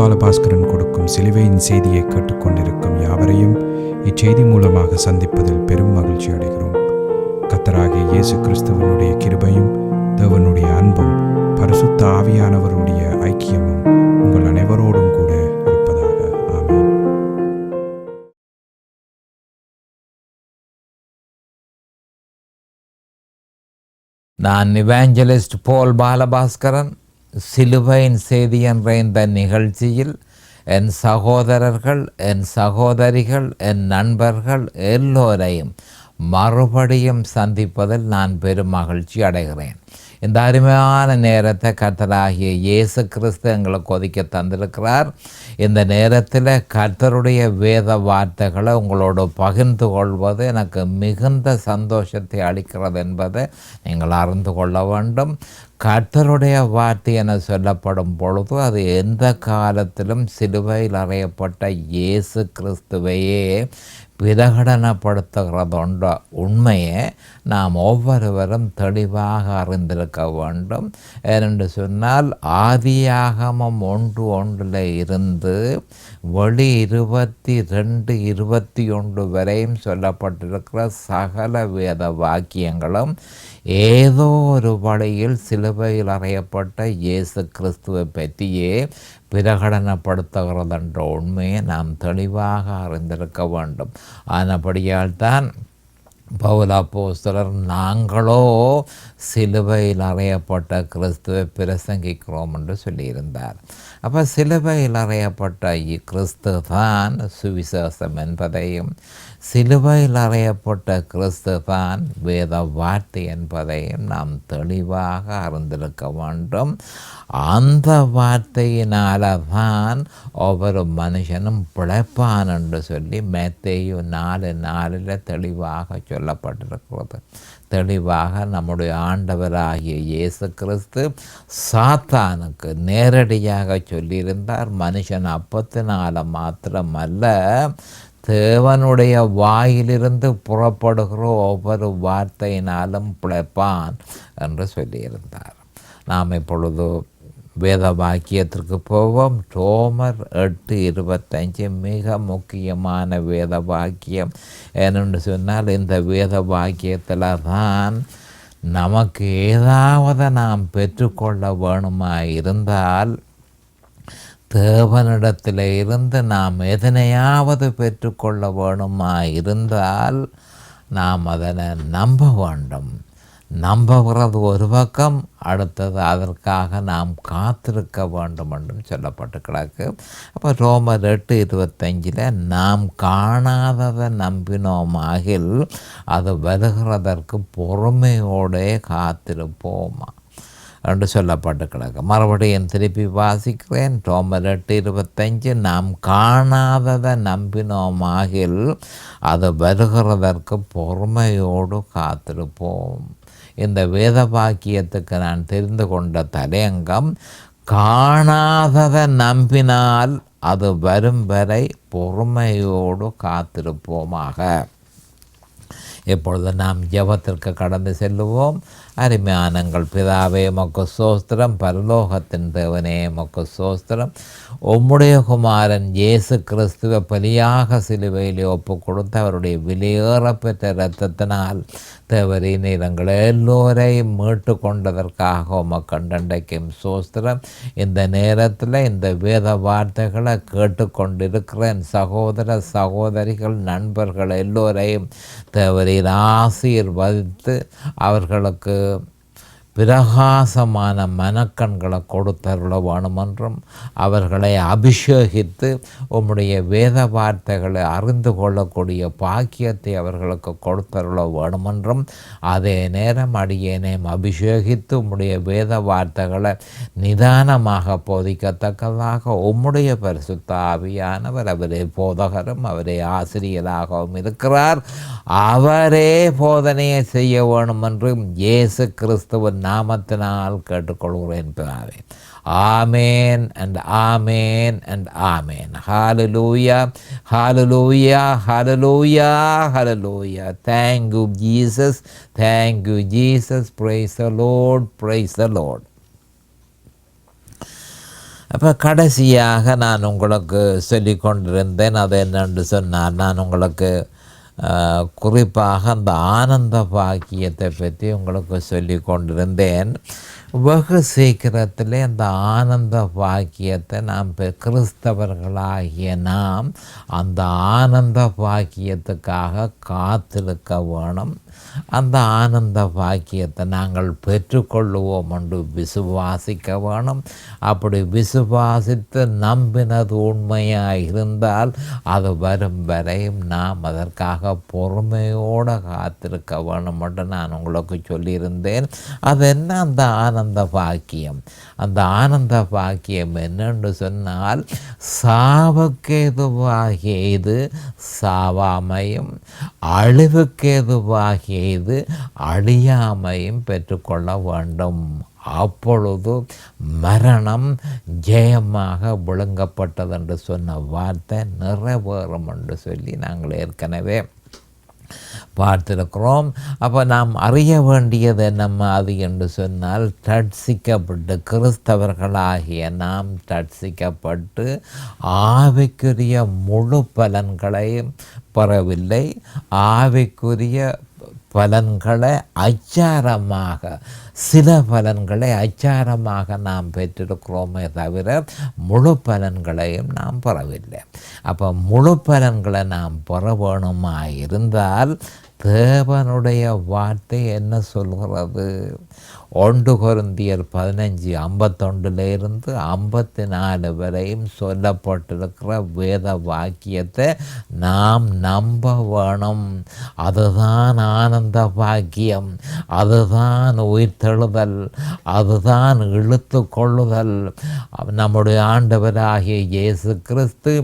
பாலபாஸ்கரன் கொடுக்கும் சிலுவையின் செய்தியை கேட்டுக்கொண்டிருக்கும் யாவரையும் இச்செய்தி மூலமாக சந்திப்பதில் பெரும் மகிழ்ச்சி அடைகிறோம். கர்த்தராகிய இயேசு கிறிஸ்துவனுடைய கிருபையும் தேவனுடைய அன்பும் பரிசுத்த ஆவியானவருடைய ஐக்கியமும் உங்கள் அனைவரோடும் கூட இருப்பதாக. ஆமென். நான் இவாஞ்சலிஸ்ட் போல் பாலபாஸ்கரன். சிலுவையின் செய்தி என்ற இந்த நிகழ்ச்சியில் என் சகோதரர்கள், என் சகோதரிகள், என் நண்பர்கள் எல்லோரையும் மறுபடியும் சந்திப்பதில் நான் பெரும் மகிழ்ச்சி அடைகிறேன். இந்த அருமையான நேரத்தை கர்த்தராகிய இயேசு கிறிஸ்து எங்களுக்கு ஒதுக்கி தந்திருக்கிறார். இந்த நேரத்தில் கர்த்தருடைய வேத வார்த்தைகளை உங்களோடு பகிர்ந்து கொள்வது எனக்கு மிகுந்த சந்தோஷத்தை அளிக்கிறது என்பதை நீங்கள் அறிந்து கொள்ள வேண்டும். கர்த்தருடைய வார்த்தை என சொல்லப்படும் பொழுது அது எந்த காலத்திலும் சிலுவையில் அறையப்பட்ட இயேசு கிறிஸ்துவையே பிரகடனப்படுத்துகிறதொன்ற உண்மையை நாம் ஒவ்வொருவரும் தெளிவாக அறிந்திருக்க வேண்டும். ஏனென்று சொன்னால் ஆதியாகமம் 1:1 இருந்து வெளி 22:21 வரையும் சொல்லப்பட்டிருக்கிற சகல வேத வாக்கியங்களும் ஏதோ ஒரு வழியில் சிலுவையில் அறையப்பட்ட இயேசு கிறிஸ்துவை பற்றியே பிரகடனப்படுத்துகிறது என்ற உண்மையை நாம் தெளிவாக அறிந்திருக்க வேண்டும். ஆனபடியால் தான் பவுல் அப்போஸ்தலர் நாங்களோ சிலுவையில் அறையப்பட்ட கிறிஸ்துவை பிரசங்கிக்கிறோம் என்று சொல்லியிருந்தார். அப்போ சிலுவையில் அறையப்பட்ட கிறிஸ்து தான் சுவிசேஷம் என்பதையும், சிலுவையில் அறையப்பட்ட கிறிஸ்து தான் வேத வார்த்தை என்பதையும் நாம் தெளிவாக அறிந்திருக்க வேண்டும். அந்த வார்த்தையினால தான் ஒவ்வொரு மனுஷனும் பிழைப்பான் என்று சொல்லி மத்தேயு 4:4 தெளிவாக சொல்லப்பட்டிருக்கிறது. தெளிவாக நம்முடைய ஆண்டவராகிய இயேசு கிறிஸ்து சாத்தானுக்கு நேரடியாக சொல்லியிருந்தார், மனுஷன் அப்பத்தினால மாத்திரமல்ல தேவனுடைய வாயிலிருந்து புறப்படுகிற ஒவ்வொரு வார்த்தையினாலும் பிழைப்பான் என்று சொல்லியிருந்தார். நாம் இப்பொழுது வேத வாக்கியத்திற்கு போவோம். ரோமர் 8:25 மிக முக்கியமான வேத வாக்கியம். ஏனென்று சொன்னால் இந்த வேத வாக்கியத்தில் தான் நமக்கு ஏதாவது நாம் பெற்றுக்கொள்ள வேணுமா இருந்தால், தேவனிடத்தில் இருந்து நாம் எதனையாவது பெற்றுக்கொள்ள வேணுமா இருந்தால் நாம் அதனை நம்ப வேண்டும். நம்புகிறது ஒரு பக்கம், அடுத்தது அதற்காக நாம் காத்திருக்க வேண்டும் என்றும் சொல்லப்பட்டு கிடக்கு. அப்போ ரோமர் 8:25 நாம் காணாததை நம்பினோமாகில் அது வருகிறதற்கு பொறுமையோடே காத்திருப்போமா என்று சொல்லப்பட்டு கிடக்கு. மறுபடியும் திருப்பி வாசிக்கிறேன். ரோமர் 8:25 நாம் காணாததை நம்பினோமாகில் அது வருகிறதற்கு பொறுமையோடு காத்திருப்போம். இந்த வேத வாக்கியத்துக்கு நான் தெரிந்து கொண்ட தலையங்கம், காணாததை நம்பினால் அது வரும் வரை பொறுமையோடு காத்திருப்போமாக. இப்பொழுது நாம் ஜெபத்திற்கு கடந்து செல்லுவோம். அருமையானங்கள் பிதாவே உமக்கு ஸ்தோத்திரம், பரலோகத்தின் தேவனே உமக்கு ஸ்தோத்திரம். உம்முடைய குமாரன் இயேசு கிறிஸ்துவ பலியாக சிலுவையிலே ஒப்பு கொடுத்து அவருடைய விலையேறப்பெற்ற இரத்தத்தினால் தேவரே நீர் எங்கள் எல்லோரையும் மீட்டு கொண்டதற்காக உமக்கு அன்றைக்கும் ஸ்தோத்திரம். இந்த நேரத்தில் இந்த வேத வார்த்தைகளை கேட்டுக்கொண்டிருக்கிற என் சகோதர சகோதரிகள் நண்பர்கள் எல்லோரையும் தேவரீர் ஆசீர்வதித்து அவர்களுக்கு பிரகாசமான மனக்கண்களை கொடுத்தருள வேணுமென்றும், அவர்களை அபிஷேகித்து உம்முடைய வேத வார்த்தைகளை அறிந்து கொள்ளக்கூடிய பாக்கியத்தை அவர்களுக்கு கொடுத்தருள வேணுமென்றும், அதே நேரம் அடியேனையும் அபிஷேகித்து உம்முடைய வேத வார்த்தைகளை நிதானமாக போதிக்கத்தக்கதாக உம்முடைய பரிசுத்த ஆவியானவர், அவரே போதகரும் அவரே ஆசிரியராகவும் இருக்கிறார், அவரே போதனையை செய்ய வேணுமென்றும் இயேசு கிறிஸ்துவின் நாமத்தினால் கேட்டுக்கொள்கிறேன் பிதாவே. ஆமேன் and amen and amen. Hallelujah, hallelujah, hallelujah, hallelujah. Thank you Jesus, thank you Jesus. Praise the Lord, praise the Lord. அப்போ கடைசியாக நான் உங்களுக்கு சொல்லி கொண்டிருந்தேன். அது என்னென்று சொன்னால், நான் உங்களுக்கு குறிப்பாக அந்த ஆனந்த பாக்கியத்தை பற்றி உங்களுக்கு சொல்லி கொண்டிருந்தேன். வெகு சீக்கிரத்திலே அந்த ஆனந்த பாக்கியத்தை நாம் கிறிஸ்தவர்களாகிய நாம் அந்த ஆனந்த பாக்கியத்துக்காக காத்திருக்க வேணும். அந்த ஆனந்த பாக்கியத்தை நாங்கள் பெற்றுக்கொள்ளுவோம் என்று விசுவாசிக்க வேணும். அப்படி விசுவாசித்து நம்பினது உண்மையாக இருந்தால் அது வரும் வரையும் நாம் அதற்காக பொறுமையோடு காத்திருக்க வேணும் என்று நான் உங்களுக்கு சொல்லியிருந்தேன். அது என்ன அந்த ஆனந்த பாக்கியம்? அந்த ஆனந்த பாக்கியம் என்னென்று சொன்னால், சாவுக்கேதுவாகிய இது சாவாமையும் அழிவுக்கேதுவாகிய இது அழியாமையும் பெற்றுக்கொள்ள வேண்டும். அப்பொழுது மரணம் ஜெயமாக விழுங்கப்பட்டது என்று சொன்ன வார்த்தை நிறைவேறும் என்று சொல்லி நாங்கள் ஏற்கனவே பார்த்திருக்கிறோம். அப்போ நாம் அறிய வேண்டியது என்ன அது என்று சொன்னால், ரட்சிக்கப்பட்டு கிறிஸ்தவர்களாகிய நாம் ரட்சிக்கப்பட்டு ஆவிக்குரிய முழு பலன்களை பெறவில்லை. ஆவிக்குரிய பலன்களை அச்சாரமாக, சில பலன்களை அச்சாரமாக நாம் பெற்றிருக்கிறோமே தவிர முழு பலன்களையும் நாம் பெறவில்லை. அப்போ முழு பலன்களை நாம் பெற வேணுமா இருந்தால் தேவனுடைய வார்த்தை என்ன சொல்கிறது? 1 கொரிந்தியர் 15:51 54 வரையும் சொல்லப்பட்டிருக்கிற வேத வாக்கியத்தை நாம் நம்ப வேணும். அதுதான் ஆனந்த பாக்கியம், அதுதான் உயிர்த்தெழுதல், அதுதான் இழுத்து கொள்ளுதல். நம்முடைய ஆண்டவராகிய இயேசு கிறிஸ்து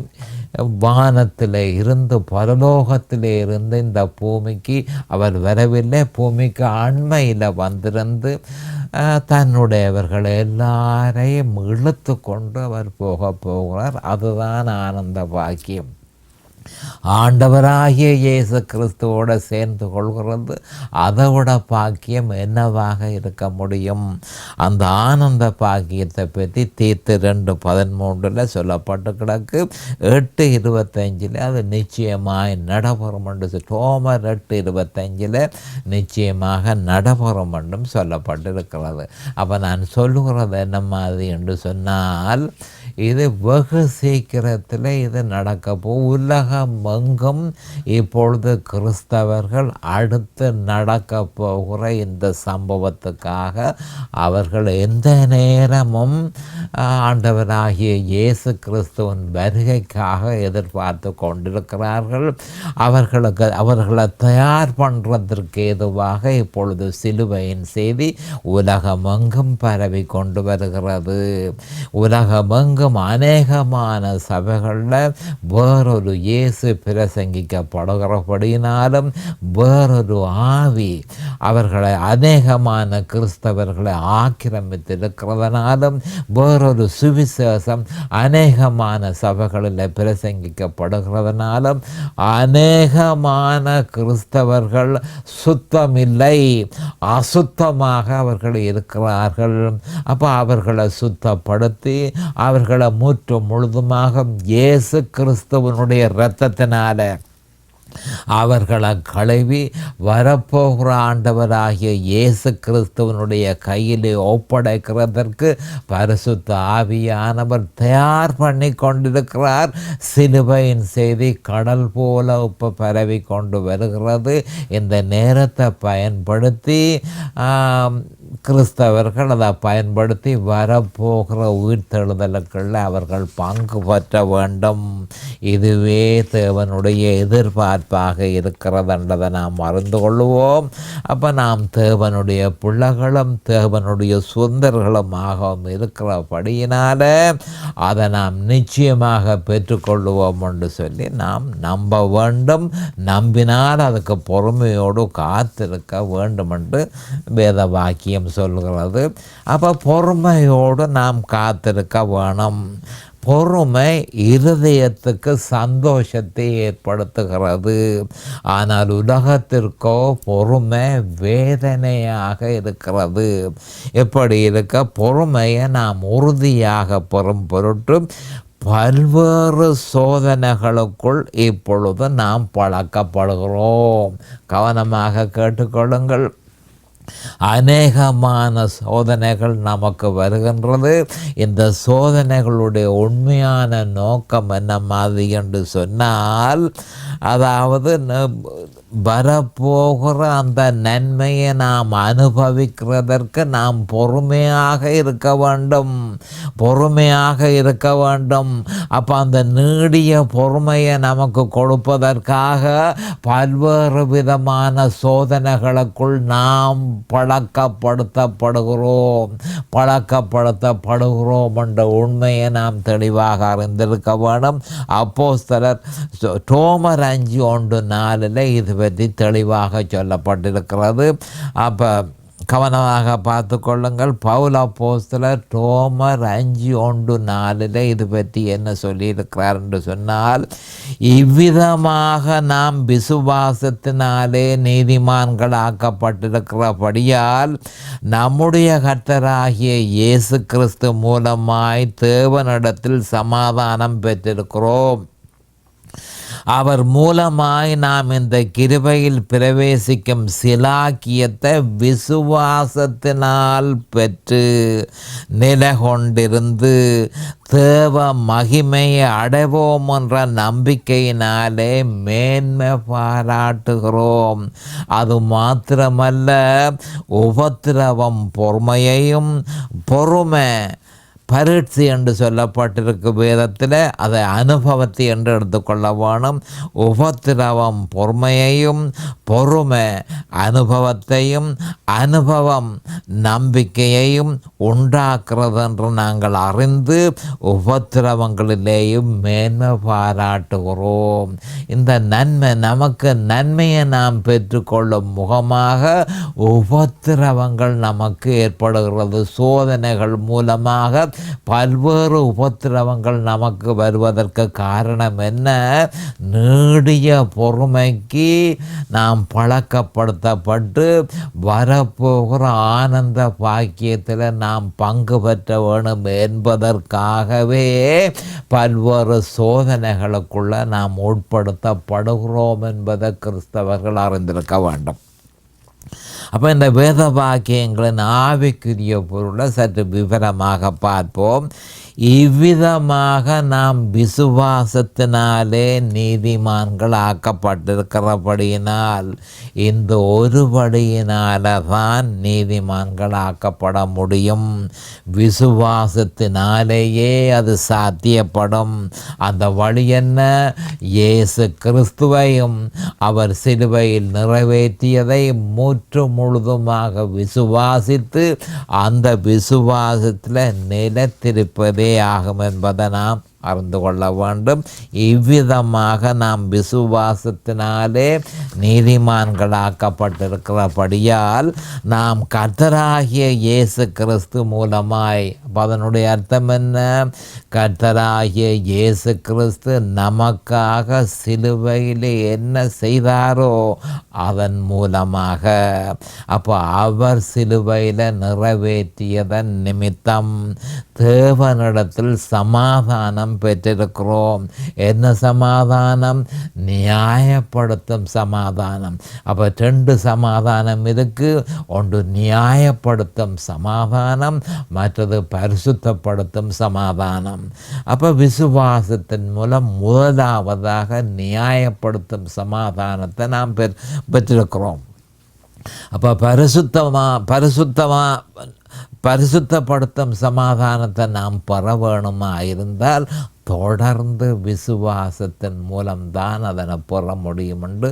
வானத்திலே இருந்து, பரலோகத்திலே இருந்து இந்த பூமிக்கு அவர் வரவில்லை. பூமிக்கு அண்மையில் வந்திருந்து தன்னுடையவர்கள் எல்லாரையும் இழுத்து கொண்டு அவர் போகிறார். அதுதான் ஆனந்த பாக்கியம். ஆண்டவராகிய இயேசு கிறிஸ்துவோடு சேர்ந்து கொள்கிறது. அதைவிட பாக்கியம் என்னவாக இருக்க முடியும்? அந்த ஆனந்த பாக்கியத்தை பற்றி தீத்து 2:13 சொல்லப்பட்டு கிடக்கு. 8:25 அது நிச்சயமாய் நடைபெறும் என்று, ரோமர் 8:25 நிச்சயமாக நடைபெறும் என்றும் சொல்லப்பட்டிருக்கிறது. அப்போ நான் சொல்லுகிறது என்ன மாதிரி என்று சொன்னால், இது வெகு சீக்கிரத்தில் இது நடக்கப்போ உலகம் எங்கும் இப்பொழுது கிறிஸ்தவர்கள் அடுத்து நடக்க போகிற இந்த சம்பவத்துக்காக அவர்கள் எந்த நேரமும் ஆண்டவராகிய இயேசு கிறிஸ்துவின் வருகைக்காக எதிர்பார்த்து கொண்டிருக்கிறார்கள். அவர்களை தயார் பண்ணுறதற்கு ஏதுவாக இப்பொழுது சிலுவையின் செய்தி உலகமெங்கும் பரவி கொண்டு வருகிறது. உலகமெங்கும் அநேகமான சபைகளில் வேறொரு இயேசு பிரசங்கிக்கப்படுகிறபடினாலும் வேறொரு ஆவி அவர்களை அநேகமான கிறிஸ்தவர்களை ஆக்கிரமித்திருக்கிறதுனாலும் வேறொரு சுவிசேஷம் அநேகமான சபைகளில் பிரசங்கிக்கப்படுகிறதுனாலும் அநேகமான கிறிஸ்தவர்கள் சுத்தமில்லை, அசுத்தமாக அவர்கள் இருக்கிறார்கள். அப்போ அவர்களை சுத்தப்படுத்தி அவர்களை முற்றும் முழுதுமாக இயேசு கிறிஸ்துவனுடைய இரத்தத்தினால அவர்களை கழுவி வரப்போகிற ஆண்டவராகிய இயேசு கிறிஸ்துவனுடைய கையிலே ஒப்படைக்கிறதற்கு பரிசுத்த ஆவியானவர் தயார் பண்ணி கொண்டிருக்கிறார். சிலுவையின் செய்தி கடல் போல இப்போ பரவி கொண்டு வருகிறது. இந்த நேரத்தை பயன்படுத்தி கிறிஸ்தவர்கள் அதை பயன்படுத்தி வரப்போகிற உயிர்த்தெழுதலுக்குள்ள அவர்கள் பங்கு பற்ற வேண்டும். இதுவே தேவனுடைய எதிர்பார்ப்பாக இருக்கிறது என்றதை நாம் அறிந்து கொள்வோம். அப்போ நாம் தேவனுடைய பிள்ளைகளும் தேவனுடைய சுதந்திரர்களுமாக இருக்கிறபடியினால அதை நாம் நிச்சயமாக பெற்றுக்கொள்வோம் என்று சொல்லி நாம் நம்ப வேண்டும். நம்பினால் அதுக்கு பொறுமையோடு காத்திருக்க வேண்டும் என்று வேத வாக்கியம் சொல்கிறது. அப்போ பொறுமையோடு நாம் காத்திருக்க வேணும். பொறுமை இருதயத்துக்கு சந்தோஷத்தை ஏற்படுத்துகிறது. ஆனால் உலகத்திற்கோ பொறுமை வேதனையாக இருக்கிறது. எப்படி இருக்க, பொறுமையை நாம் உறுதியாக பெறும் பொருட்டு பல்வேறு சோதனைகளுக்குள் இப்பொழுது நாம் பழக்கப்படுகிறோம். கவனமாக கேட்டுக்கொள்ளுங்கள். அநேகமான சோதனைகள் நமக்கு வருகின்றது. இந்த சோதனைகளுடைய உண்மையான நோக்கம் என்ன மாதிரி என்று சொன்னால், அதாவது வரப்போகிற அந்த நன்மையை நாம் அனுபவிக்கிறதற்கு நாம் பொறுமையாக இருக்க வேண்டும். அப்போ அந்த நீடிய பொறுமையை நமக்கு கொடுப்பதற்காக பல்வேறு விதமான சோதனைகளுக்குள் நாம் பழக்கப்படுத்தப்படுகிறோம் என்ற உண்மையை நாம் தெளிவாக அறிந்திருக்க வேண்டும். அப்போஸ்தலர் ரோமர் 5:1-4 இது பற்றி தெளிவாக சொல்லப்பட்டிருக்கிறது. அப்போ கவனமாக பார்த்து கொள்ளுங்கள். பவுல் அப்போஸ்தலர் ரோமர் 5:1-4 இது பற்றி என்ன சொல்லியிருக்கிறார் என்று சொன்னால், இவ்விதமாக நாம் விசுவாசத்தினாலே நீதிமான்கள் ஆக்கப்பட்டிருக்கிறபடியால் நம்முடைய கர்த்தராகிய இயேசு கிறிஸ்து மூலமாய் தேவனிடத்தில் சமாதானம் பெற்றிருக்கிறோம். அவர் மூலமாய் நாம் இந்த கிருபையில் பிரவேசிக்கும் சிலாக்கியத்தை விசுவாசத்தினால் பெற்று நிலை கொண்டிருந்து தேவ மகிமையை அடைவோம் என்ற நம்பிக்கையினாலே மேன்மை பாராட்டுகிறோம். அது மாத்திரமல்ல, உபத்திரவம் பொறுமையையும், பொறுமை பரீட்சை என்று சொல்லப்பட்டிருக்கு வேதத்தில், அதை அனுபவத்தை என்று எடுத்துக்கொள்ள வேணும். உபத்திரவம் பொறுமையையும், பொறுமை அனுபவத்தையும், அனுபவம் நம்பிக்கையையும் உண்டாக்குறது என்று நாங்கள் அறிந்து உபத்திரவங்களிலேயும் மேன்மை பாராட்டுகிறோம். இந்த நன்மை, நமக்கு நன்மையை நாம் பெற்றுக்கொள்ளும் முகமாக உபத்திரவங்கள் நமக்கு ஏற்படுகிறது. சோதனைகள் மூலமாக பல்வேறு உபத்திரவங்கள் நமக்கு வருவதற்கு காரணம் என்ன? நீடிய பொறுமைக்கு நாம் பழக்கப்படுத்தப்பட்டு வரப்போகிற ஆனந்த பாக்கியத்தில் நாம் பங்கு பெற்ற வேணும் என்பதற்காகவே பல்வேறு சோதனைகளுக்குள்ள நாம் உட்படுத்தப்படுகிறோம் என்பதை கிறிஸ்தவர்கள் அறிந்திருக்க வேண்டும். அப்போ இந்த வேத வாக்கியங்களின் ஆவிக்குரிய பொருளை சற்று விவரமாக பார்ப்போம். இவ்விதமாக நாம் விசுவாசத்தினாலே நீதிமான்கள் ஆக்கப்பட்டிருக்கிறபடியினால், இந்த ஒருபடியினால தான் நீதிமான்கள் ஆக்கப்பட முடியும். விசுவாசத்தினாலேயே அது சாத்தியப்படும். அந்த வழி என்ன? இயேசு கிறிஸ்துவையும் அவர் சிலுவையில் நிறைவேற்றியதை முற்று முழுதுமாக விசுவாசித்து அந்த விசுவாசத்தில் நிலைத்திருப்பதே ஆகும் என்பதை நாம் அறிந்து கொள்ள வேண்டும். இவ்விதமாக நாம் விசுவாசத்தினாலே நீதிமான்களாக்கப்பட்டிருக்கிறபடியால் நாம் கர்த்தராகிய இயேசு கிறிஸ்து மூலமாய், அதனுடைய அர்த்தம் என்ன? கர்த்தராகிய இயேசு கிறிஸ்து நமக்காக சிலுவையில் என்ன செய்தாரோ அதன் மூலமாக, அப்போ அவர் சிலுவையில் நிறைவேற்றியதன் நிமித்தம் தேவனிடத்தில் சமாதானம் பெற்றிருக்கிறோம். என்ன சமாதானம்? நியாயப்படுத்தும் சமாதானம். அப்போ 2 சமாதானம் இருக்கு. ஒன்று நியாயப்படுத்தும் சமாதானம், மற்றது பரிசுத்தப்படுத்தும் சமாதானம். அப்போ விசுவாசத்தின் மூலம் முதலாவதாக நியாயப்படுத்தும் சமாதானத்தை நாம் பெற்றிருக்கிறோம். அப்போ பரிசுத்தப்படுத்தும் சமாதானத்தை நாம் பெற வேணுமா இருந்தால் தொடர்ந்து விசுவாசத்தின் மூலம்தான் அதனை பெற முடியும் என்று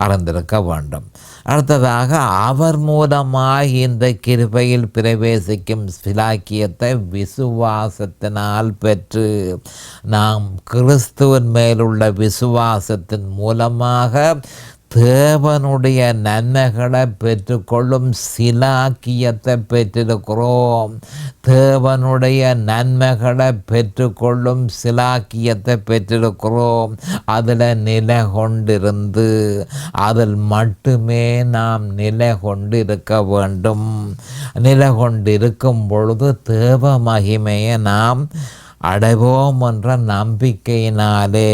அறிந்திருக்க வேண்டும். அடுத்ததாக, அவர் மூலமாய் இந்த கிருபையில் பிரவேசிக்கும் சிலாக்கியத்தை விசுவாசத்தினால் பெற்று நாம் கிறிஸ்துவின் மேலுள்ள விசுவாசத்தின் மூலமாக தேவனுடைய நன்மைகளை பெற்றுக்கொள்ளும் சிலாக்கியத்தை பெற்றிருக்கிறோம். தேவனுடைய நன்மைகளை பெற்றுக்கொள்ளும் சிலாக்கியத்தை பெற்றிருக்கிறோம். அதில் நிலை கொண்டிருந்து அதில் மட்டுமே நாம் நிலை கொண்டு இருக்க வேண்டும். நிலை கொண்டிருக்கும் பொழுது தேவ மகிமையை நாம் அடைவோம் என்ற நம்பிக்கையினாலே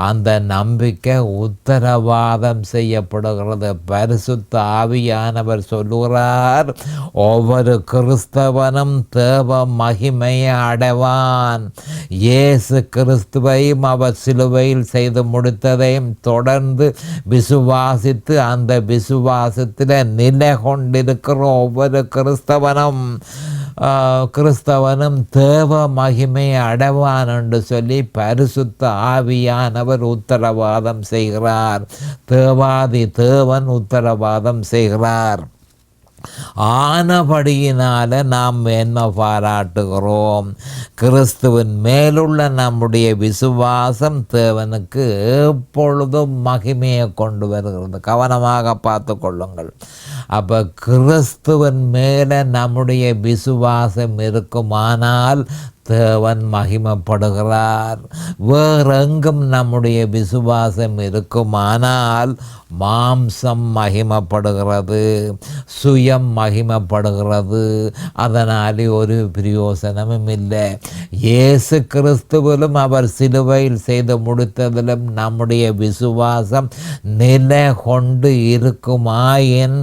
அந்த நம்பிக்கை உத்தரவாதம் செய்யப்படுகிறது. பரிசுத்த ஆவியானவர் சொல்லுகிறார், ஒவ்வொரு கிறிஸ்தவனும் தேவ மகிமையை அடைவான். இயேசு கிறிஸ்துவையும் அவர் சிலுவையில் செய்து முடித்ததையும் தொடர்ந்து விசுவாசித்து அந்த விசுவாசத்தில் நிலை கொண்டிருக்கிற ஒவ்வொரு கிறிஸ்தவனும் தேவ மகிமையை அடைவான் என்று சொல்லி பரிசுத்த ஆவியானவர் உத்தரவாதம் செய்கிறார். தேவாதி தேவன் உத்தரவாதம் செய்கிறார். ஆனபடியினால நாம் மேன்மை பாராட்டுகிறோம். கிறிஸ்துவின் மேலுள்ள நம்முடைய விசுவாசம் தேவனுக்கு எப்பொழுதும் மகிமையை கொண்டு வருகிறது. கவனமாக பார்த்து கொள்ளுங்கள். அப்போ கிறிஸ்துவின் மேலே நம்முடைய விசுவாசம் இருக்குமானால் தேவன் மகிமைப்படுகிறார். வேறெங்கும் நம்முடைய விசுவாசம் இருக்குமானால் மாம்சம் மகிமைப்படுகிறது, சுயம் மகிமைப்படுகிறது. அதனாலே ஒரு பிரயோசனமும் இல்லை. இயேசு கிறிஸ்துவிலும் அவர் சிலுவையில் செய்து முடித்ததிலும் நம்முடைய விசுவாசம் நிலை கொண்டு இருக்குமாயின்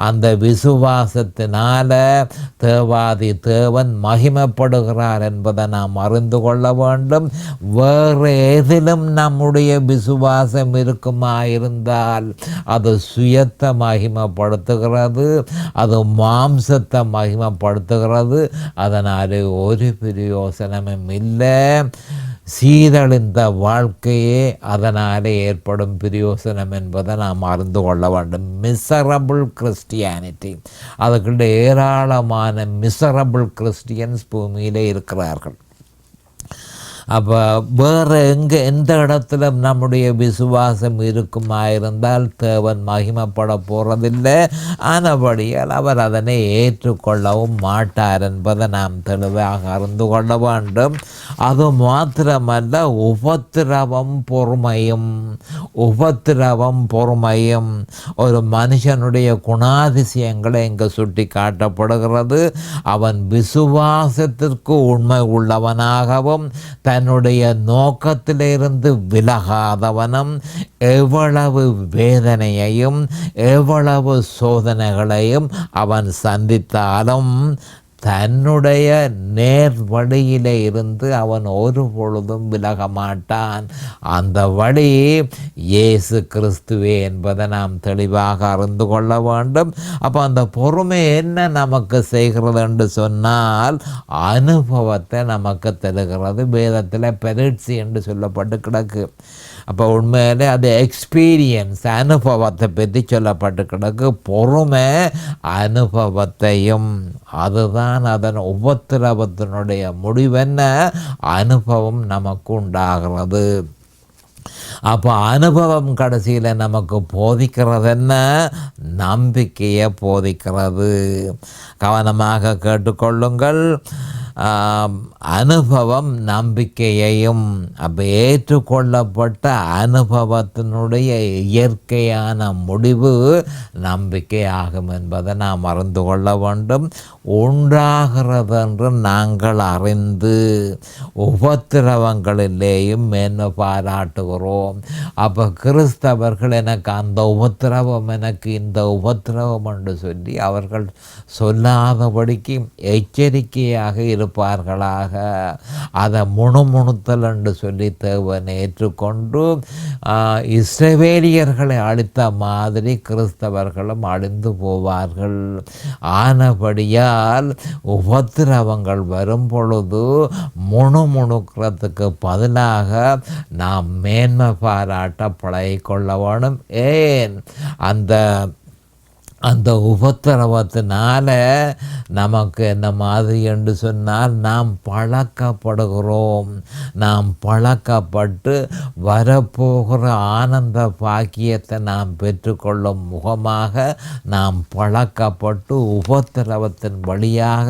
அந்த விசுவாசத்தினால தேவாதி தேவன் மகிமைப்படுகிறார் என்பதை நாம் அறிந்து கொள்ள வேண்டும். வேறு எதிலும் நம்முடைய விசுவாசம் இருக்குமாயிருந்தால் அது சுயத்தை மகிமைப்படுத்துகிறது, அது மாம்சத்தை மகிமைப்படுத்துகிறது. அதனாலே ஒரு பிரயோசனமும் இல்லை. சீரழிந்த வாழ்க்கையே அதனாலே ஏற்படும் பிரயோசனம் என்பதை நாம் அறிந்து கொள்ள வேண்டும். மிசரபிள் கிறிஸ்டியானிட்டி, அதுக்குள்ள ஏராளமான மிசரபிள் கிறிஸ்டியன்ஸ் பூமியிலே இருக்கிறார்கள். அப்போ வேறு எந்த இடத்துல நம்முடைய விசுவாசம் இருக்குமாயிருந்தால் தேவன் மகிமைப்பட போகிறதில்லை. ஆனபடியால் அவர் அதனை ஏற்றுக்கொள்ளவும் மாட்டார் என்பதை நாம் தெளிவாக அறிந்து கொள்ள வேண்டும். அது மாத்திரமல்ல, உபத்திரவம் பொறுமையும் ஒரு மனுஷனுடைய குணாதிசயங்களை இங்கே சுட்டி காட்டப்படுகிறது. அவன் விசுவாசத்திற்கு உண்மை உள்ளவனாகவும் தன்னுடைய நோக்கத்திலிருந்து விலகாதவனும் எவ்வளவு வேதனையையும் எவ்வளவு சோதனைகளையும் அவன் சந்தித்தாலும் தன்னுடைய நேர் வழியிலே இருந்து அவன் ஒரு பொழுதும் விலக மாட்டான். அந்த வழி இயேசு கிறிஸ்துவே என்பதை நாம் தெளிவாக அறிந்து கொள்ள வேண்டும். அப்போ அந்த பொறுமை என்ன நமக்கு செய்கிறது என்று சொன்னால் அனுபவத்தை நமக்கு தருகிறது. வேதத்தில் பரீட்சை என்று சொல்லப்பட்டு கிடக்கு. அப்போ உண்மையிலே அது எக்ஸ்பீரியன்ஸ், அனுபவத்தை பற்றி சொல்லப்பட்டு கிடக்கு. பொறுமை அனுபவத்தையும், அதுதான் அதன் உபத்திரவத்தினுடைய முடிவென்ன, அனுபவம் நமக்கு உண்டாகிறது. அப்போ அனுபவம் கடைசியில் நமக்கு போதிக்கிறது என்ன, நம்பிக்கையை போதிக்கிறது. கவனமாக கேட்டுக்கொள்ளுங்கள். அனுபவம் நம்பிக்கையையும், அப்போ ஏற்றுக்கொள்ளப்பட்ட அனுபவத்தினுடைய இயற்கையான முடிவு நம்பிக்கை ஆகும் என்பதை நாம் அறிந்து கொள்ள வேண்டும். உண்டாகிறது என்று நாங்கள் அறிந்து உபத்திரவங்களிலேயும் மேன்மை பாராட்டுகிறோம். அப்போ கிறிஸ்தவர்கள் எனக்கு அந்த உபத்திரவம், எனக்கு இந்த உபத்திரவம் என்று சொல்லி அவர்கள் சொல்லாதபடிக்கு எச்சரிக்கையாக இருப்பார்களாக. அதை முணுமுணுத்தல் என்று சொல்லி தேவனை ஏற்றுக்கொண்டு இஸ்ரவேலியர்களை அழித்த மாதிரி கிறிஸ்தவர்களும் அழிந்து போவார்கள். ஆனபடியால் உபத்திரவங்கள் வரும் பொழுது முணுமுணுக்கிறதுக்கு பதிலாக நாம் மேன்மை பாராட்ட பழகிக்கொள்ள வேணும். ஏன் அந்த அந்த உபத்திரவத்தினால நமக்கு என்ன மாதிரி என்று சொன்னால் நாம் பழக்கப்படுகிறோம். நாம் பழக்கப்பட்டு வரப்போகிற ஆனந்த பாக்கியத்தை நாம் பெற்றுக்கொள்ளும் முகமாக நாம் பழக்கப்பட்டு உபத்திரவத்தின் வழியாக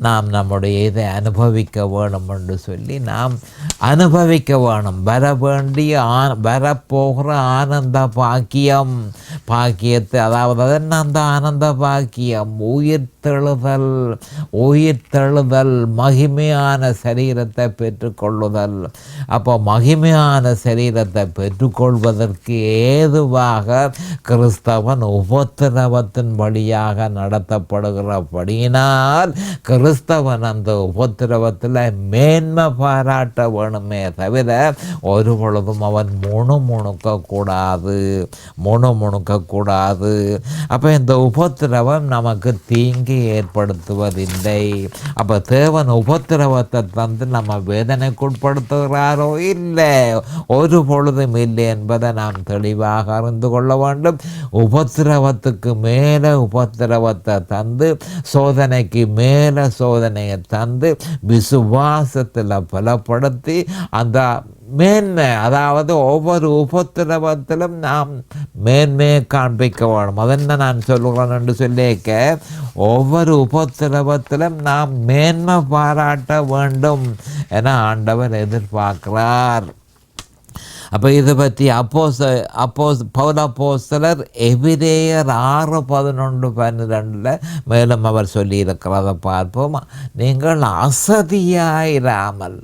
நாம் நம்முடைய இதை அனுபவிக்க வேணும் என்று சொல்லி நாம் அனுபவிக்க வேணும். வரப்போகிற ஆனந்த பாக்கியத்தை அதாவது அந்த ஆனந்த பாக்கியம் உயிர்த்தெழுதல் மகிமையான சரீரத்தை பெற்றுக்கொள்ளுதல். அப்போ மகிமையான சரீரத்தை பெற்றுக்கொள்வதற்கு ஏதுவாக கிறிஸ்தவன் உபத்திரவத்தின் வழியாக நடத்தப்படுகிறபடியினால் கிறிஸ்தவன் அந்த உபத்திரவத்தில் மேன்மை பாராட்ட வேணுமே தவிர ஒரு பொழுதும் அவன் முணுமுணுக்கக்கூடாது. அப்போ இந்த உபத்திரவம் நமக்கு தீங்கு ஏற்படுத்துவதில்லை. அப்போ தேவன் உபத்திரவத்தை தந்து நம்ம வேதனைக்குட்படுத்துகிறாரோ? இல்லை, ஒரு பொழுதும் இல்லை என்பதை நாம் தெளிவாக அறிந்து கொள்ள வேண்டும். உபத்திரவத்துக்கு மேலே உபத்திரவத்தை தந்து சோதனைக்கு மேலே சோதனையை தந்து விசுவாசத்தில் பலப்படுத்தி அந்த மேன்மை, அதாவது ஒவ்வொரு உபத்திரவத்திலும் நாம் மேன்மையை காண்பிக்க வேணும். அதென்ன நான் சொல்லுகிறேன் என்று சொல்லிக்க, ஒவ்வொரு உபத்திரவத்திலும் நாம் மேன்மை பாராட்ட வேண்டும் என ஆண்டவர் எதிர்பார்க்கிறார். அப்போ இதை பற்றி பவுலப்போஸ்தலர் எபிரேயர் 6:11-12 மேலும் அவர் சொல்லியிருக்கிறத பார்ப்போம். நீங்கள் அசதியாயிராமல்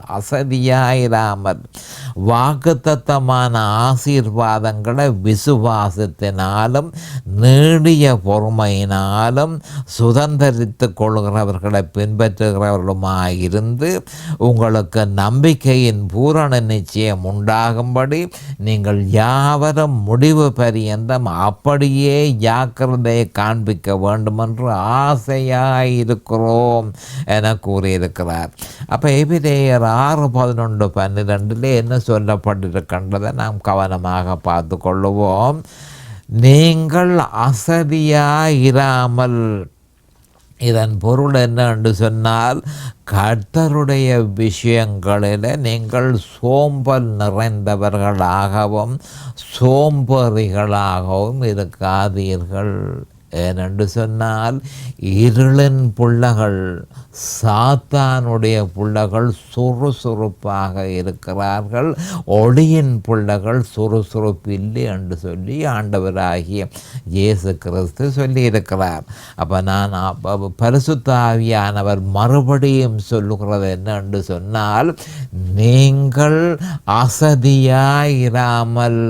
வாக்குத்தத்தமான ஆசீர்வாதங்களை விசுவாசத்தினாலும் நீடிய பொறுமையினாலும் சுதந்திரித்து கொள்கிறவர்களை பின்பற்றுகிறவர்களுமாயிருந்து உங்களுக்கு நம்பிக்கையின் பூரண நிச்சயம் உண்டாகும்படி நீங்கள் யாவரும் முடிவு பரியந்தம் அப்படியே ஜாக்கிரதையை காண்பிக்க வேண்டும் என்று ஆசையாயிருக்கிறோம் என கூறியிருக்கிறார். அப்போ எபிரேயர் 6:11-12 என்ன சொல்லப்பட்டிருக்கின்றதை நாம் கவனமாக பார்த்து கொள்ளுவோம். நீங்கள் அசதியாயிராமல், இதன் பொருள் என்ன என்று சொன்னால், கர்த்தருடைய விஷயங்களில் நீங்கள் சோம்பல் நிறைந்தவர்களாகவும் சோம்பேறிகளாகவும் இருக்காதீர்கள். ஏனென்று சொன்னால் இருளின் பிள்ளைகள், சாத்தானுடைய பிள்ளைகள் சுறுசுறுப்பாக இருக்கிறார்கள், ஒளியின் பிள்ளைகள் சுறுசுறுப்பில்லை என்று சொல்லி ஆண்டவராகிய இயேசு கிறிஸ்து சொல்லியிருக்கிறார். அப்போ நான் பரிசுத்த ஆவியானவர் மறுபடியும் சொல்லுகிறது என்ன என்று சொன்னால், நீங்கள் அசதியாயிராமல்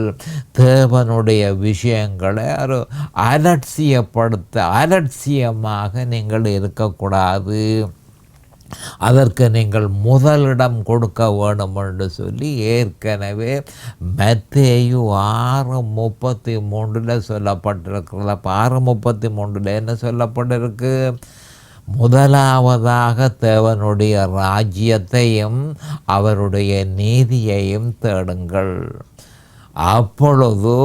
தேவனுடைய விஷயங்களை ஒரு அலட்சியமாக நீங்கள் இருக்கக்கூடாது. அதற்கு நீங்கள் முதலிடம் கொடுக்க வேண்டும் என்று சொல்லி ஏற்கனவே மத்தேயு 6:33 சொல்லப்பட்டிருக்கிறது. 6:33 என்ன சொல்லப்பட்டிருக்கு? முதலாவதாக தேவனுடைய ராஜ்யத்தையும் அவருடைய நீதியையும் தேடுங்கள், அப்பொழுது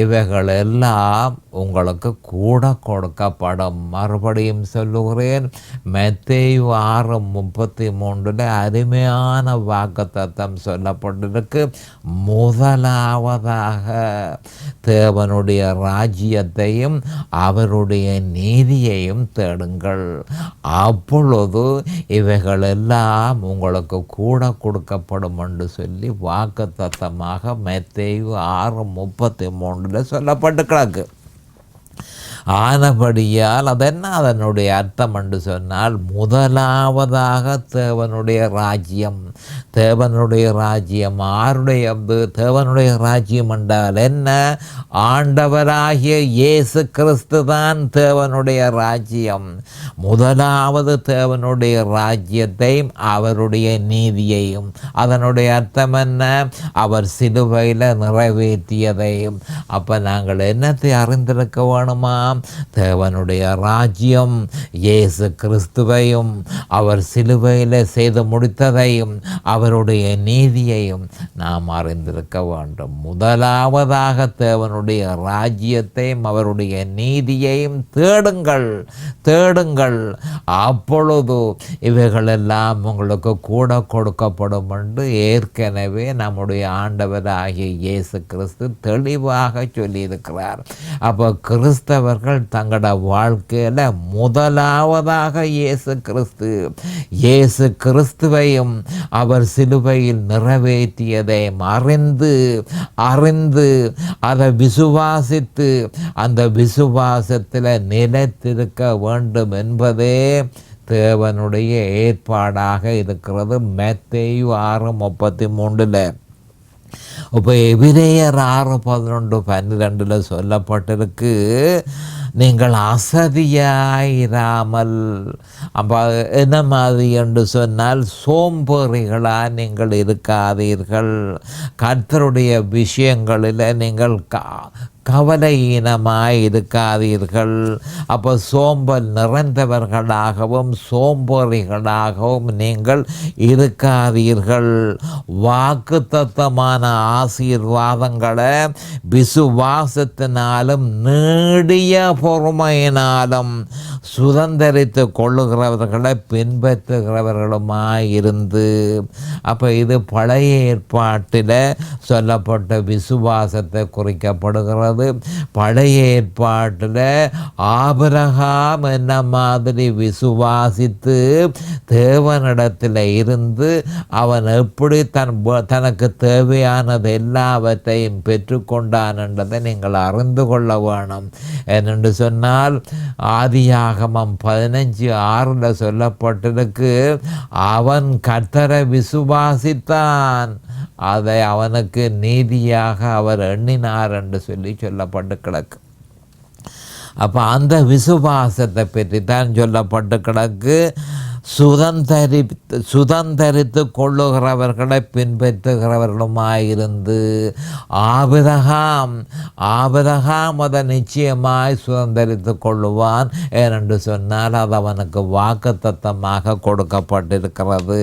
இவைகளெல்லாம் உங்களுக்கு கூட கொடுக்கப்படும். மறுபடியும் சொல்லுகிறேன், மத்தேயு 6:33 அருமையான வாக்குத்தத்தம் சொல்லப்பட்டிருக்கு. முதலாவதாக தேவனுடைய ராஜ்யத்தையும் அவருடைய நீதியையும் தேடுங்கள், அப்பொழுது இவைகளெல்லாம் உங்களுக்கு கூட கொடுக்கப்படும் என்று சொல்லி வாக்குத்தத்தமாக மத்தேயு 6:33 சொல்லப்பட்டு கிடக்கு. ஆனபடியால் அதென்ன அதனுடைய அர்த்தம் என்று சொன்னால், முதலாவதாக தேவனுடைய ராஜ்யம். தேவனுடைய ராஜ்யம் தேவனுடைய ராஜ்யம் என்றால் என்ன? ஆண்டவராகிய இயேசு கிறிஸ்து தான் தேவனுடைய ராஜ்யம். முதலாவது தேவனுடைய ராஜ்யத்தையும் அவருடைய நீதியையும். அதனுடைய அர்த்தம் என்ன? அவர் சிலுவையில் நிறைவேற்றியதையும். அப்போ நாங்கள் என்னத்தை அறிந்திருக்க வேணுமா? தேவனுடைய ராஜ்யம் இயேசு கிறிஸ்துவையும் அவர் சிலுவையில் செய்து முடித்ததையும் அவருடைய நீதியையும் நாம் அறிந்திருக்க வேண்டும். முதலாவதாக தேவனுடைய ராஜ்யத்தையும் அவருடைய நீதியையும் தேடுங்கள், அப்பொழுது இவைகளெல்லாம் உங்களுக்கு கூட கொடுக்கப்படும் என்று ஏற்கனவே நம்முடைய ஆண்டவராகிய இயேசு கிறிஸ்து தெளிவாக சொல்லியிருக்கிறார். அப்போ கிறிஸ்தவர்கள் தங்களோட வாழ்க்கையில் முதலாவதாக இயேசு கிறிஸ்துவையும் அவர் சிலுவையில் நிறைவேற்றியதையும் அறிந்து அதை விசுவாசித்து அந்த விசுவாசத்தில் நிலைத்திருக்க வேண்டும் என்பதே தேவனுடைய ஏற்பாடாக இருக்கிறது. மத்தேயு 6:33 இப்போ எபிரேயர் 6:11-12 சொல்லப்பட்டிருக்கு, நீங்கள் அசதியாயிராமல். அப்போ என்ன மாதிரி என்று சொன்னால் சோம்பேறிகளாக நீங்கள் இருக்காதீர்கள். கர்த்தருடைய விஷயங்களில் நீங்கள் கவலையீனமாய் இருக்காதீர்கள். அப்போ சோம்பல் நிறைந்தவர்களாகவும் சோம்பேறிகளாகவும் நீங்கள் இருக்காதீர்கள். வாக்குத்தத்தமான ஆசீர்வாதங்களை விசுவாசத்தினாலும் நீடிய பொறுமையினாலும் சுதந்திரித்து கொள்ளுகிறவர்களை பின்பற்றுகிறவர்களுமாயிருந்து. அப்போ இது பழைய ஏற்பாட்டில் சொல்லப்பட்ட விசுவாசத்தை குறிக்கப்படுகிறது. பழைய ஏற்பாட்டில் ஆபிரகாம் என்ன மாதிரி விசுவாசித்து தேவனிடத்தில் இருந்து அவன் எப்படி தனக்கு தேவையானது எல்லாவற்றையும் பெற்றுக்கொண்டான் என்றதை நீங்கள் அறிந்து கொள்ள வேணும். என்னென்று சொன்னால் ஆதியாகமம் 15:6 சொல்லப்பட்டிருக்கு, அவன் கர்த்தரை விசுவாசித்தான், அதை அவனுக்கு நீதியாக அவர் எண்ணினார் என்று சொல்லப்பட்டு கிடக்கு. அப்போ அந்த விசுவாசத்தை பற்றி தான் சொல்லப்பட்டு கிடக்கு. சுதந்தரித்து கொள்ளுகிறவர்களை பின்பற்றுகிறவர்களுமாயிருந்து ஆபிரகாம் அதை நிச்சயமாய் சுதந்தரித்து கொள்ளுவான். ஏனென்று சொன்னால் அது அவனுக்கு வாக்குத்தத்தமாக கொடுக்கப்பட்டிருக்கிறது.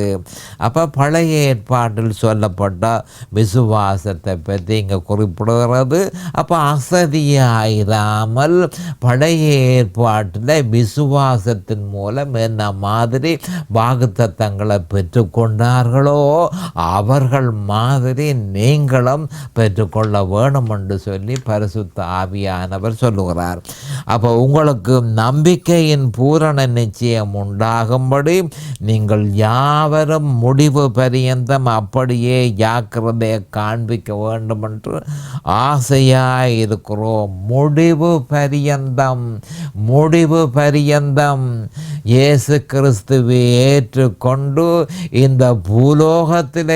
அப்போ பழைய ஏற்பாட்டில் சொல்லப்பட்ட விசுவாசத்தை பற்றி இங்கே குறிப்பிடுகிறது. அப்போ அசதியாயிராமல் பழைய ஏற்பாட்டில் விசுவாசத்தின் மூலம் என்ன மாதிரி வாக்குத்தத்தங்களை பெற்றுக்கொண்டார்களோ அவர்கள் மாதிரி நீங்களும் பெற்றுக்கொள்ள வேணும் என்று சொல்லி பரிசுத்த ஆவியானவர் சொல்லுகிறார். அப்போ உங்களுக்கு நம்பிக்கையின் பூரண நிச்சயம் உண்டாகும்படி நீங்கள் யாவரும் முடிவு பரியந்தம் அப்படியே ஜாக்கிரதையை காண்பிக்க வேண்டும் என்று ஆசையாய் இருக்கிறோம். முடிவு பரியந்தம் இயேசு கிறிஸ்துவை ஏற்றுக்கொண்டு இந்த பூலோகத்தில்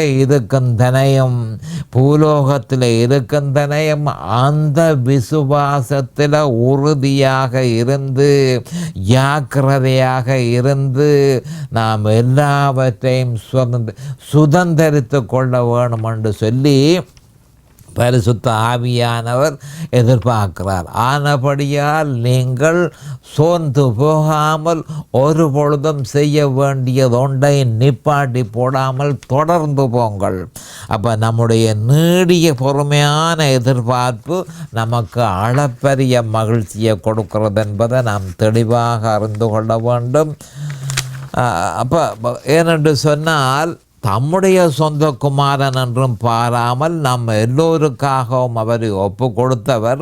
இருக்கின்றனையும் அந்த விசுவாசத்தில் உறுதியாக இருந்து ஜாக்கிரதையாக இருந்து நாம் எல்லாவற்றையும் சுதந்தரித்து கொள்ள வேணும் என்று சொல்லி பரிசுத்த ஆவியானவர் எதிர்பார்க்கிறார். ஆனபடியால் நீங்கள் சோர்ந்து போகாமல் ஒரு பொழுதும் செய்ய வேண்டியது ஒன்றை நிப்பாட்டி போடாமல் தொடர்ந்து போங்கள். அப்போ நம்முடைய நீடிய பொறுமையான எதிர்பார்ப்பு நமக்கு அளப்பரிய மகிழ்ச்சியை கொடுக்கிறது என்பதை நாம் தெளிவாக அறிந்து கொள்ள வேண்டும். அப்போ ஏனென்று சொன்னால் தம்முடைய சொந்த குமாரன் என்றும் பாராமல் நம்ம எல்லோருக்காகவும் அவரை ஒப்பு கொடுத்தவர்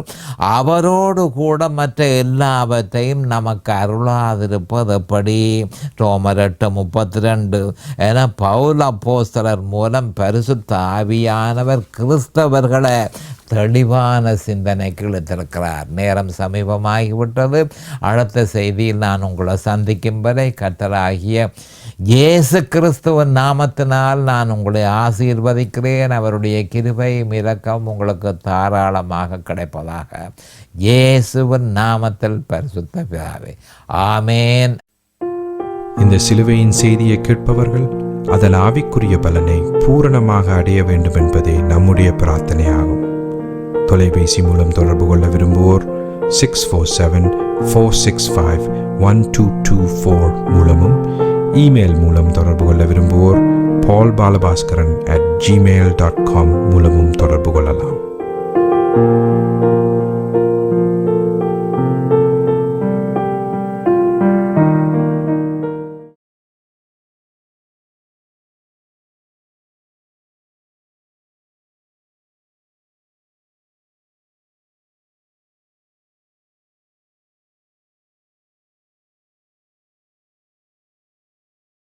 அவரோடு கூட மற்ற எல்லாவற்றையும் நமக்கு அருளாதிருப்பது எப்படி? ரோமர் 8:32 என பவுல் அப்போஸ்தலர் மூலம் பரிசுத்த ஆவியானவர் கிறிஸ்தவர்களை தெளிவான சிந்தனைக்கு இழுத்திருக்கிறார். நேரம் சமீபமாகிவிட்டது. அடுத்த செய்தியில் நான் உங்களை சந்திக்கும் வரை கர்த்தராகிய இயேசு கிறிஸ்துவின் நாமத்தினால் நான் உங்களை ஆசீர்வதிக்கிறேன். அவருடைய கிருபையும் இரக்கம் உங்களுக்கு தாராளமாக கிடைப்பதாக. இயேசுவின் நாமத்தில் பரிசுத்த பிதாவே, ஆமேன். இந்த சிலுவையின் செய்தியை கேட்பவர்கள் அதன் ஆவிக்குரிய பலனை பூரணமாக அடைய வேண்டும் என்பதே நம்முடைய பிரார்த்தனையாகும். தொலைபேசி மூலம் தொடர்பு கொள்ள விரும்புவோர் 647-465-1224 மூலமும், இமெயில் மூலம் தொடர்பு கொள்ள விரும்புவோர் paulbalabhaskaran@gmail.com மூலமும் தொடர்பு கொள்ளலாம்.